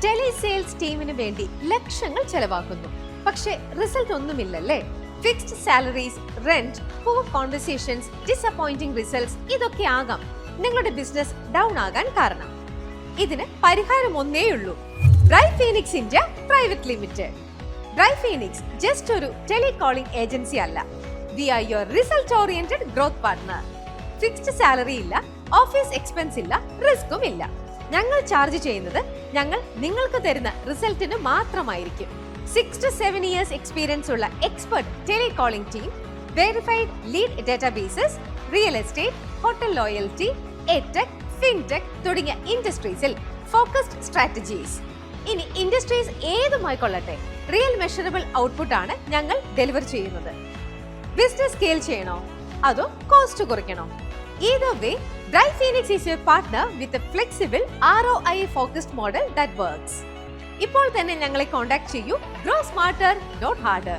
Tele sales ടീമിന് വേണ്ടി ലക്ഷങ്ങൾ ചെലവാക്കുന്നു, പക്ഷേ റിസൾട്ട് ഒന്നുമില്ലല്ലേ? Fixed salaries, rent, poor conversations, disappointing results ഇതൊക്കെ ആകാം നിങ്ങളുടെ ബിസിനസ് ഡൗൺ ആകാൻ കാരണം. ഇതിന് പരിഹാരം ഒന്നേയുള്ളൂ. Bright Phoenix India private limited. Bright Phoenix just ഒരു ടെലികോളിംഗ് ഏജൻസി അല്ല. We are your result oriented growth partner. Fixed salary ഇല്ല, ഓഫീസ് എക്സ്പെൻസ് ഇല്ല, റിസ്കും ഇല്ല. ഞങ്ങൾ ചാർജ് ചെയ്യുന്നത് ഞങ്ങൾ നിങ്ങൾക്ക് തരുന്ന റിസൾട്ടിന് മാത്രമായിരിക്കും. 6 to 7 years എക്സ്പീരിയൻസ് ഉള്ള expert telecalling team, verified lead databases, real estate, hotel loyalty, edtech, fintech തുടങ്ങിയ ഇൻഡസ്ട്രീസിൽ ഫോക്കസ്ഡ് സ്ട്രാറ്റജീസ്. ഇനി ഇൻഡസ്ട്രീസ് ഏതുമായിക്കൊള്ളട്ടെ, റിയൽ മെഷറബിൾ ഔട്ട്പുട്ട് ആണ് ഞങ്ങൾ ഡെലിവർ ചെയ്യുന്നത്. ബിസിനസ് സ്കെയിൽ ചെയ്യണോ അതോ cost കുറയ്ക്കണോ? Either way, Bright Phoenix is your partner with a flexible ROI focused model that works. ഇപ്പോൾ തന്നെ ഞങ്ങളെ കോൺടാക്ട് ചെയ്യൂ. Grow smarter, not harder.